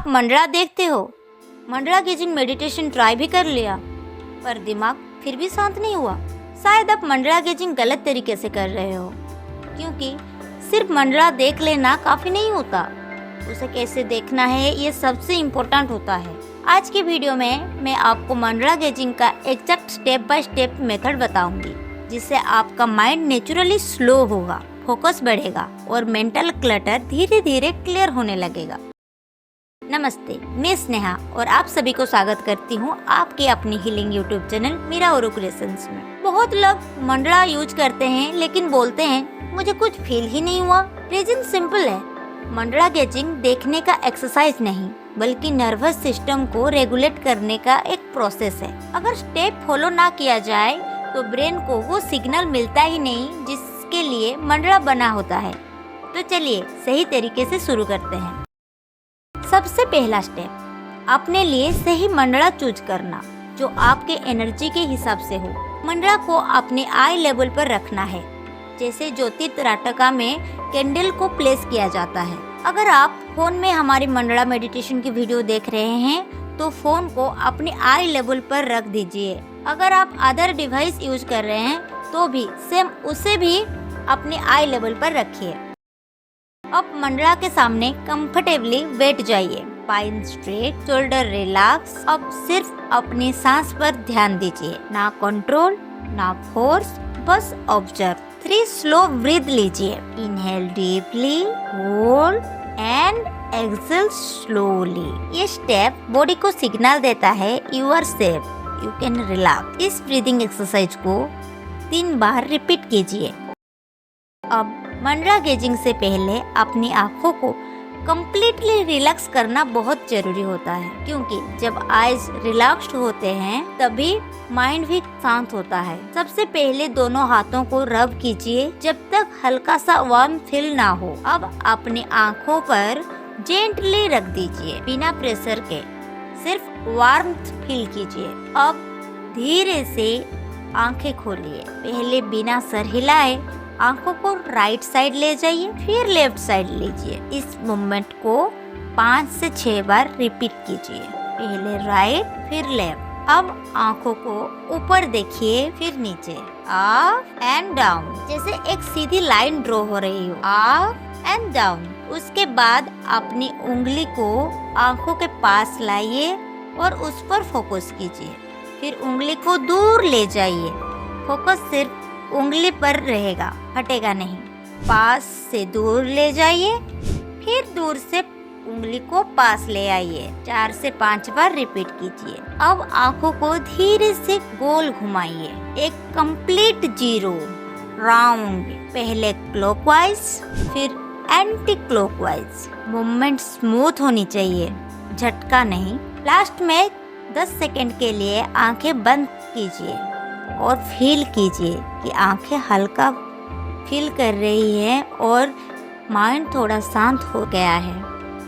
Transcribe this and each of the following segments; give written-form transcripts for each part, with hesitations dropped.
आप मंडला देखते हो? मंडला गेजिंग मेडिटेशन ट्राई भी कर लिया, पर दिमाग फिर भी शांत नहीं हुआ। शायद आप मंडला गेजिंग गलत तरीके से कर रहे हो, क्योंकि सिर्फ मंडला देख लेना काफी नहीं होता। उसे कैसे देखना है ये सबसे इम्पोर्टेंट होता है। आज की वीडियो में मैं आपको मंडला गेजिंग का exact step by step method बताऊंगी, जिससे आपका माइंड नेचुरली स्लो होगा, फोकस बढ़ेगा और मेंटल क्लटर धीरे धीरे क्लियर होने लगेगा। नमस्ते, मैं स्नेहा और आप सभी को स्वागत करती हूँ आपके अपनी हीलिंग यूट्यूब चैनल मीरा ओरो क्रिएशंस में। बहुत लोग मंडला यूज करते हैं लेकिन बोलते हैं मुझे कुछ फील ही नहीं हुआ। रीजन सिंपल है, मंडला गेजिंग देखने का एक्सरसाइज नहीं बल्कि नर्वस सिस्टम को रेगुलेट करने का एक प्रोसेस है। अगर स्टेप फॉलो ना किया जाए तो ब्रेन को वो सिग्नल मिलता ही नहीं जिसके लिए मंडला बना होता है। तो चलिए सही तरीके से शुरू करते हैं। सबसे पहला स्टेप, अपने लिए सही मंडला चूज करना जो आपके एनर्जी के हिसाब से हो। मंडला को अपने आई लेवल पर रखना है, जैसे ज्योतिर्राटका में कैंडल को प्लेस किया जाता है। अगर आप फोन में हमारी मंडला मेडिटेशन की वीडियो देख रहे हैं तो फोन को अपने आई लेवल पर रख दीजिए। अगर आप अदर डिवाइस यूज कर रहे हैं तो भी सेम उसे भी अपने आई लेवल पर रखिए। अब मंडला के सामने कंफर्टेबली बैठ जाइए, स्पाइन स्ट्रेट, शोल्डर रिलैक्स। अब सिर्फ अपनी सांस पर ध्यान दीजिए, ना कंट्रोल ना फोर्स, बस ऑब्जर्व। 3 स्लो ब्रीथ लीजिए, inhale deeply, hold and exhale slowly. ये स्टेप बॉडी को सिग्नल देता है you are safe, you can relax. इस ब्रीदिंग एक्सरसाइज को 3 बार रिपीट कीजिए। अब मंडला गेजिंग से पहले अपनी आंखों को कम्प्लीटली रिलैक्स करना बहुत जरूरी होता है, क्योंकि जब आईज रिलैक्स्ड होते हैं तभी माइंड भी शांत होता है। सबसे पहले दोनों हाथों को रब कीजिए जब तक हल्का सा वार्म फील ना हो। अब अपनी आंखों पर जेंटली रख दीजिए, बिना प्रेशर के, सिर्फ वार्मथ फील कीजिए। अब धीरे से आंखें खोलिए। पहले बिना सर हिलाए आंखों को राइट साइड ले जाइए, फिर लेफ्ट साइड लीजिए। इस मूवमेंट को 5 से 6 बार रिपीट कीजिए, पहले राइट फिर लेफ्ट। अब आंखों को ऊपर देखिए, फिर नीचे, अप एंड डाउन, जैसे एक सीधी लाइन ड्रॉ हो रही हो, अप एंड डाउन। उसके बाद अपनी उंगली को आंखों के पास लाइए और उस पर फोकस कीजिए। फिर उंगली को दूर ले जाइए, फोकस सिर्फ उंगली पर रहेगा, हटेगा नहीं। पास से दूर ले जाइए, फिर दूर से उंगली को पास ले आइए। 4 से 5 बार रिपीट कीजिए। अब आंखों को धीरे से गोल घुमाइए, एक कंप्लीट जीरो राउंड। पहले क्लॉकवाइज फिर एंटी क्लॉकवाइज। मूवमेंट स्मूथ होनी चाहिए, झटका नहीं। लास्ट में 10 सेकंड के लिए आंखें बंद कीजिए और फील कीजिए कि आंखें हल्का फील कर रही हैं और माइंड थोड़ा शांत हो गया है।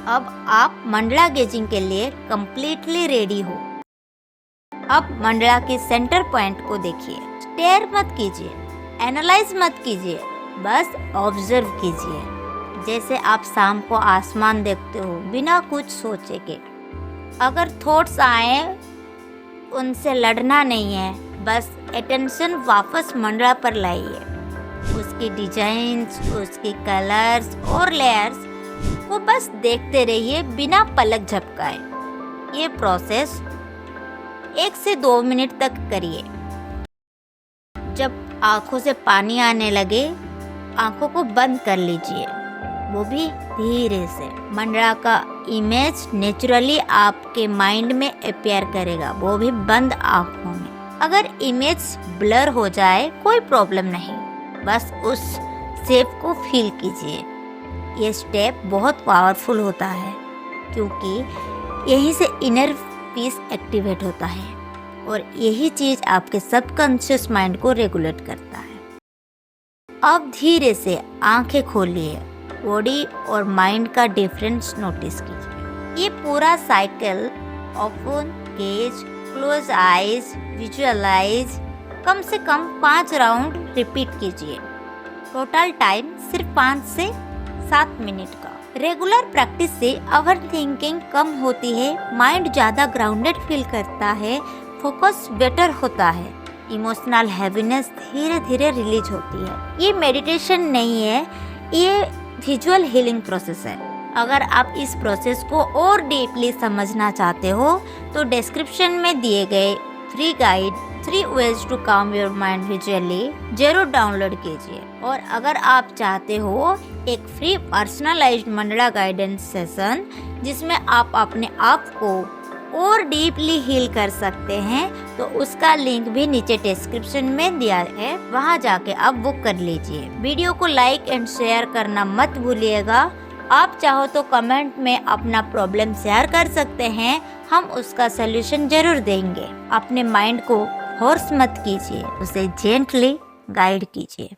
अब आप मंडला गेजिंग के लिए कंप्लीटली रेडी हो। अब मंडला के सेंटर पॉइंट को देखिए, स्टेयर मत कीजिए, एनालाइज मत कीजिए, बस ऑब्जर्व कीजिए, जैसे आप शाम को आसमान देखते हो बिना कुछ सोचे के। अगर थॉट्स आए उनसे लड़ना नहीं है, बस अटेंशन वापस मंडला पर लाइए। उसकी डिजाइन्स, उसके कलर्स और लेयर्स को बस देखते रहिए बिना पलक झपकाए। ये प्रोसेस 1 से 2 मिनट तक करिए। जब आंखों से पानी आने लगे, आंखों को बंद कर लीजिए, वो भी धीरे से। मंडला का इमेज नेचुरली आपके माइंड में अपीयर करेगा, वो भी बंद आंखों में। अगर इमेज ब्लर हो जाए कोई प्रॉब्लम नहीं, बस उस शेप को फील कीजिए। ये स्टेप बहुत पावरफुल होता है, क्योंकि यहीं से इनर पीस एक्टिवेट होता है और यही चीज आपके सबकॉन्शियस माइंड को रेगुलेट करता है। अब धीरे से आंखें खोलिए, बॉडी और माइंड का डिफरेंस नोटिस कीजिए। ये पूरा cycle, open gaze, close eyes, visualise, कम से कम 5 राउंड रिपीट कीजिए। टोटल टाइम सिर्फ 5 से 7 मिनट का। रेगुलर प्रैक्टिस से ओवर थिंकिंग कम होती है, माइंड ज़्यादा ग्राउंडेड फील करता है, फोकस बेटर होता है, इमोशनल हैवीनेस धीरे धीरे रिलीज होती है। ये मेडिटेशन नहीं है, ये विजुअल हीलिंग प्रोसेस है। अगर आप इस प्रोसेस को और डीपली समझना चाहते हो तो डिस्क्रिप्शन में दिए गए free guide 3 ways to calm your mind visually जरूर डाउनलोड कीजिए। और अगर आप चाहते हो एक free personalised Mandla guidance session जिसमें आप अपने आप को और डीपली हील कर सकते हैं तो उसका लिंक भी नीचे डिस्क्रिप्शन में दिया है, वहां जाके आप बुक कर लीजिए। वीडियो को लाइक एंड शेयर करना मत भूलिएगा। आप चाहो तो कमेंट में अपना प्रॉब्लम शेयर कर सकते हैं, हम उसका सलूशन जरूर देंगे। अपने माइंड को फोर्स मत कीजिए, उसे जेंटली गाइड कीजिए।